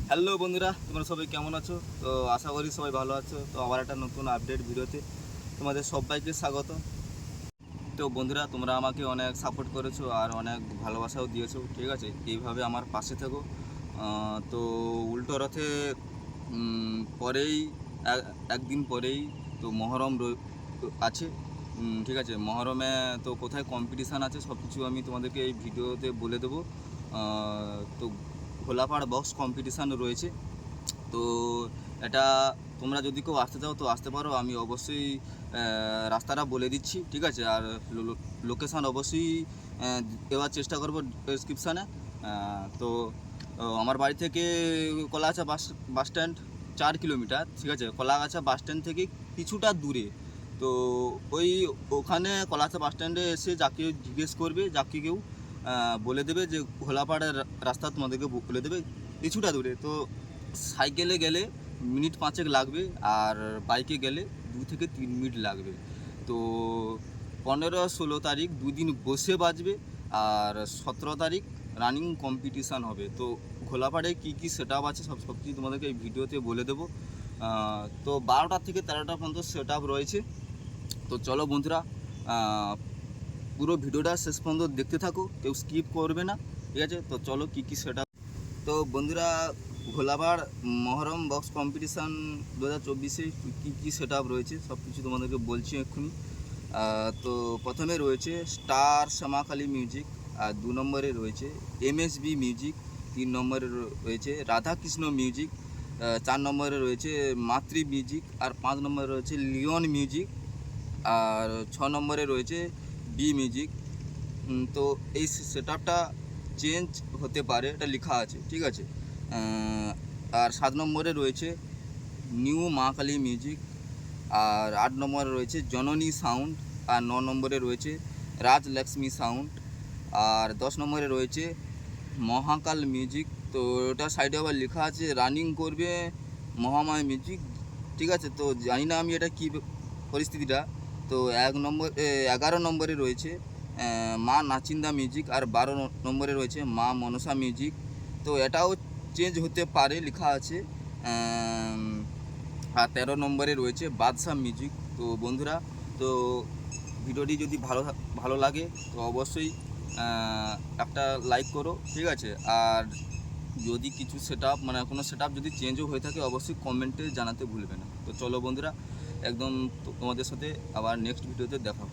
Hello বন্ধুরা, তোমরা সবাই কেমন আছো? তো আশা করি সবাই ভালো আছো। তো আবার একটা নতুন আপডেট ভিডিওতে তোমাদের সবাইকে স্বাগত। তো বন্ধুরা, তোমরা আমাকে অনেক সাপোর্ট করেছো আর অনেক ভালোবাসাও দিয়েছো, ঠিক আছে? এইভাবে আমার পাশে থেকো। তো উল্টো রথে পরেই একদিন পরেই তো মহরম আছে। ঠিক আছে, মহরমে তো কোথায় কম্পিটিশান আছে সব কিছু আমি তোমাদেরকে এই ভিডিওতে বলে দেবো। তো ঘোলাপাড় বক্স কম্পিটিশান রয়েছে। তো এটা তোমরা যদি কেউ আসতে চাও তো আসতে পারো, আমি অবশ্যই রাস্তাটা বলে দিচ্ছি, ঠিক আছে? আর লোকেশান অবশ্যই দেওয়ার চেষ্টা করবো ডেসক্রিপশানে। তো আমার বাড়ি থেকে কলাগাছা বাস স্ট্যান্ড 4 কিলোমিটার, ঠিক আছে? কলাগাছা বাস স্ট্যান্ড থেকে কিছুটা দূরে। তো ওখানে কলাগাছা বাস স্ট্যান্ডে এসে যাকে জিজ্ঞেস করবে, যাকে কেউ বলে দেবে যে ঘোলাপাড়ের রাস্তা তোমাদেরকে বলে দেবে কিছুটা দূরে। তো সাইকেলে গেলে মিনিট 5 লাগবে, আর বাইকে গেলে 2 থেকে 3 মিনিট লাগবে। তো 15-16 তারিখ দুদিন বসে বাজবে, আর 17 তারিখ রানিং কম্পিটিশান হবে। তো ঘোলাপাড়ে কী কী সেট আপ আছে সব কিছু তোমাদেরকে এই ভিডিওতে বলে দেবো। তো 12টা থেকে 13টা পর্যন্ত সেট আপ রয়েছে। তো চলো বন্ধুরা, পুরো ভিডিওটা শেষ পর্যন্ত দেখতে থাকো, কেউ স্কিপ করবে না, ঠিক আছে? তো চলো কী কী সেট আপ। তো বন্ধুরা, ঘোলাপাড় মহরম বক্স কম্পিটিশান 2024-এ কী কী সেট আপ রয়েছে সব কিছু তোমাদেরকে বলছি এক্ষুনি। তো প্রথমে রয়েছে স্টার শ্যামাকালী মিউজিক, আর 2 নম্বরে রয়েছে এমএসবি মিউজিক, 3 নম্বরে রয়েছে রাধাকৃষ্ণ মিউজিক, 4 নম্বরে রয়েছে মাতৃ মিউজিক, আর 5 নম্বরে রয়েছে লিওন মিউজিক, আর 6 নম্বরে রয়েছে বি মিউজিক। তো এই সেট আপটা চেঞ্জ হতে পারে, এটা লেখা আছে, ঠিক আছে? আর 7 নম্বরে রয়েছে নিউ মা কালী মিউজিক, আর 8 নম্বরে রয়েছে জননী সাউন্ড, আর 9 নম্বরে রয়েছে রাজলক্ষ্মী সাউন্ড, আর 10 নম্বরে রয়েছে মহাকাল মিউজিক। তো ওটা সাইডে আবার লেখা আছে রানিং করবে মহামায়া মিউজিক, ঠিক আছে? তো জানি না আমি এটা কী পরিস্থিতিটা। তো 11 নম্বরে রয়েছে মা নাচিন্দা মিউজিক, আর 12 নম্বরে রয়েছে মা মনসা মিউজিক। তো এটাও চেঞ্জ হতে পারে, লেখা আছে। আর 13 নম্বরে রয়েছে বাদশা মিউজিক। তো বন্ধুরা, তো ভিডিওটি যদি ভালো লাগে তো অবশ্যই একটা লাইক করো, ঠিক আছে? আর যদি কিছু সেট আপ মানে কোনো সেট আপ যদি চেঞ্জও হয়ে থাকে অবশ্যই কমেন্টে জানাতে ভুলবে না। তো চলো বন্ধুরা, একদম তোমাদের সাথে আবার নেক্সট ভিডিওতে দেখা হবে।